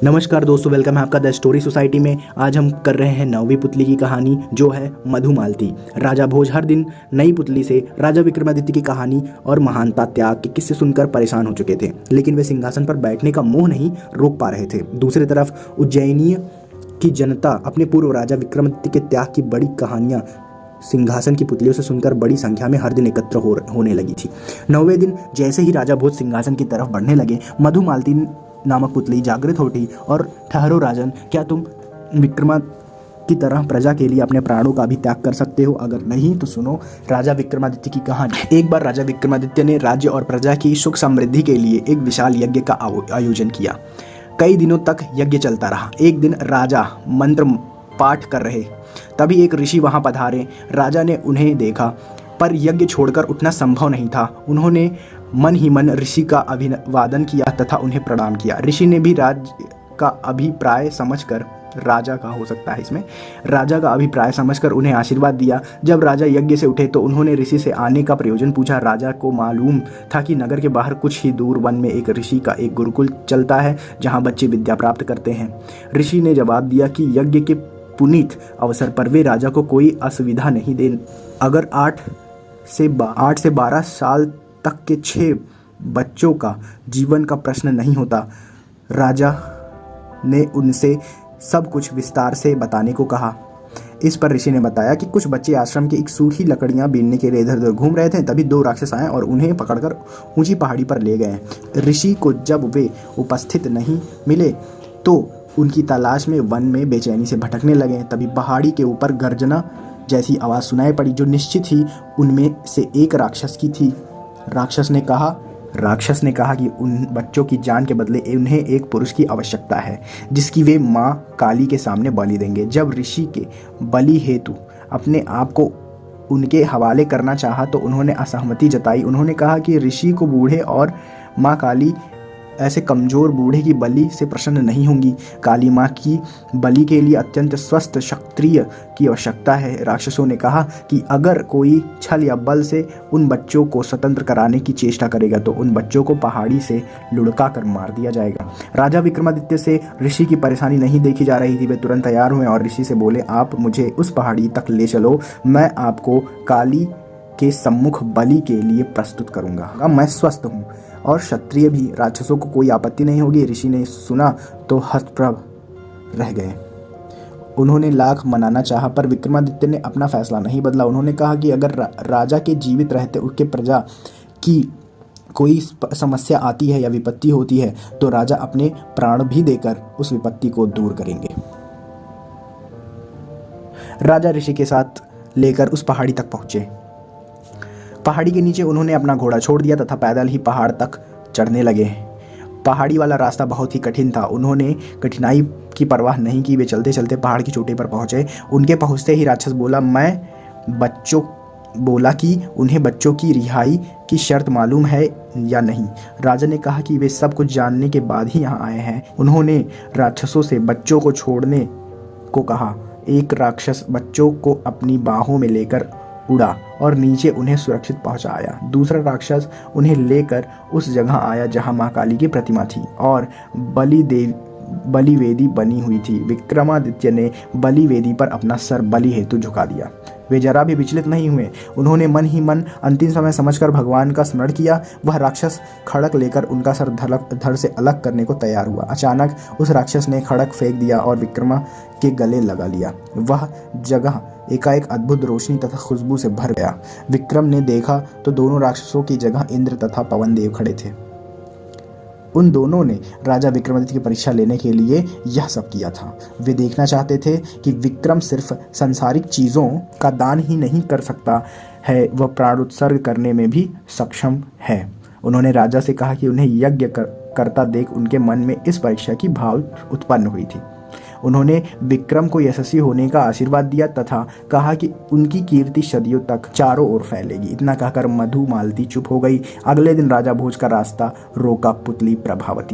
नमस्कार दोस्तों, वेलकम है आपका द स्टोरी सोसाइटी में। आज हम कर रहे हैं 9वीं पुतली की कहानी, जो है मधुमालती। राजा भोज हर दिन नई पुतली से राजा विक्रमादित्य की कहानी और महानता त्याग के किस्से सुनकर परेशान हो चुके थे, लेकिन वे सिंहासन पर बैठने का मोह नहीं रोक पा रहे थे। दूसरी तरफ उज्जैनी की जनता अपने पूर्व राजा विक्रमादित्य के त्याग की बड़ी कहानियाँ सिंहासन की पुतलियों से सुनकर बड़ी संख्या में हर दिन एकत्र होने लगी थी। 9वें दिन जैसे ही राजा भोज सिंहासन की तरफ बढ़ने लगे, मधुमालती नामक पुतली जागृत उठी और ठहरो राजन, क्या तुम विक्रमा की तरह प्रजा के लिए अपने प्राणों का भी त्याग कर सकते हो? अगर नहीं तो सुनो राजा विक्रमादित्य की कहानी। एक बार राजा विक्रमादित्य ने राज्य और प्रजा की सुख समृद्धि के लिए एक विशाल यज्ञ का आयोजन किया। कई दिनों तक यज्ञ चलता रहा। एक दिन राजा मंत्र पाठ कर रहे, तभी एक ऋषि वहां पधारे। राजा ने उन्हें देखा, पर यज्ञ छोड़कर उठना संभव नहीं था। उन्होंने मन ही मन ऋषि का अभिवादन किया तथा उन्हें प्रणाम किया। ऋषि ने भी राजा का अभिप्राय समझकर राजा का अभिप्राय समझकर उन्हें आशीर्वाद दिया। जब राजा यज्ञ से उठे तो उन्होंने ऋषि से आने का प्रयोजन पूछा। राजा को मालूम था कि नगर के बाहर कुछ ही दूर वन में एक ऋषि का एक गुरुकुल चलता है, जहाँ बच्चे विद्या प्राप्त करते हैं। ऋषि ने जवाब दिया कि यज्ञ के पुनीत अवसर पर वे राजा को कोई असुविधा नहीं दें। अगर 8 से 12 साल तक के 6 बच्चों का जीवन का प्रश्न नहीं होता। राजा ने उनसे सब कुछ विस्तार से बताने को कहा। इस पर ऋषि ने बताया कि कुछ बच्चे आश्रम की एक सूखी लकड़ियां बीनने के लिए इधर उधर घूम रहे थे, तभी 2 राक्षस आए और उन्हें पकड़कर ऊंची पहाड़ी पर ले गए। ऋषि को जब वे उपस्थित नहीं मिले तो उनकी तलाश में वन में बेचैनी से भटकने लगे। तभी पहाड़ी के ऊपर गर्जना जैसी आवाज़ सुनाई पड़ी, जो निश्चित ही उनमें से एक राक्षस की थी। राक्षस ने कहा कि उन बच्चों की जान के बदले उन्हें एक पुरुष की आवश्यकता है, जिसकी वे माँ काली के सामने बलि देंगे। जब ऋषि के बलि हेतु अपने आप को उनके हवाले करना चाहा तो उन्होंने असहमति जताई। उन्होंने कहा कि ऋषि को बूढ़े और माँ काली ऐसे कमजोर बूढ़े की बलि से प्रसन्न नहीं होंगी। काली माँ की बलि के लिए अत्यंत स्वस्थ क्षत्रिय की आवश्यकता है। राक्षसों ने कहा कि अगर कोई छल या बल से उन बच्चों को स्वतंत्र कराने की चेष्टा करेगा तो उन बच्चों को पहाड़ी से लुढ़का कर मार दिया जाएगा। राजा विक्रमादित्य से ऋषि की परेशानी नहीं देखी जा रही थी। वे तुरंत तैयार हुए और ऋषि से बोले, आप मुझे उस पहाड़ी तक ले चलो, मैं आपको काली के सम्मुख बलि के लिए प्रस्तुत करूंगा। मैं स्वस्थ हूँ और क्षत्रिय भी, राक्षसों को कोई आपत्ति नहीं होगी। ऋषि ने सुना तो हतप्रभ रह गए। उन्होंने लाख मनाना चाहा, पर विक्रमादित्य ने अपना फैसला नहीं बदला। उन्होंने कहा कि अगर राजा के जीवित रहते उसके प्रजा की कोई समस्या आती है या विपत्ति होती है तो राजा अपने प्राण भी देकर उस विपत्ति को दूर करेंगे। राजा ऋषि के साथ लेकर उस पहाड़ी तक पहुंचे। पहाड़ी के नीचे उन्होंने अपना घोड़ा छोड़ दिया तथा पैदल ही पहाड़ तक चढ़ने लगे। पहाड़ी वाला रास्ता बहुत ही कठिन था। उन्होंने कठिनाई की परवाह नहीं की। वे चलते चलते पहाड़ की चोटी पर पहुंचे। उनके पहुंचते ही राक्षस बोला कि उन्हें बच्चों की रिहाई की शर्त मालूम है या नहीं। राजा ने कहा कि वे सब कुछ जानने के बाद ही यहाँ आए हैं। उन्होंने राक्षसों से बच्चों को छोड़ने को कहा। एक राक्षस बच्चों को अपनी बाहों में लेकर उड़ा और नीचे उन्हें सुरक्षित पहुंचाया। दूसरा राक्षस उन्हें लेकर उस जगह आया जहां मां काली की प्रतिमा थी और बलिवेदी बनी हुई थी। विक्रमादित्य ने बलिवेदी पर अपना सर बलि हेतु झुका दिया। वे जरा भी विचलित नहीं हुए। उन्होंने मन ही मन अंतिम समय समझकर भगवान का स्मरण किया। वह राक्षस खड़क लेकर उनका सर धड़ से अलग करने को तैयार हुआ। अचानक उस राक्षस ने खड़क फेंक दिया और विक्रमा के गले लगा लिया। वह जगह एकाएक अद्भुत रोशनी तथा खुशबू से भर गया। विक्रम ने देखा तो दोनों राक्षसों की जगह इंद्र तथा पवन देव खड़े थे। उन दोनों ने राजा विक्रमादित्य की परीक्षा लेने के लिए यह सब किया था। वे देखना चाहते थे कि विक्रम सिर्फ सांसारिक चीज़ों का दान ही नहीं कर सकता है, वह प्राणोत्सर्ग करने में भी सक्षम है। उन्होंने राजा से कहा कि उन्हें यज्ञ करता देख उनके मन में इस परीक्षा की भाव उत्पन्न हुई थी। उन्होंने विक्रम को यशस्वी होने का आशीर्वाद दिया तथा कहा कि उनकी कीर्ति सदियों तक चारों ओर फैलेगी। इतना कहकर मधुमालती चुप हो गई। अगले दिन राजा भोज का रास्ता रोका पुतली प्रभावती।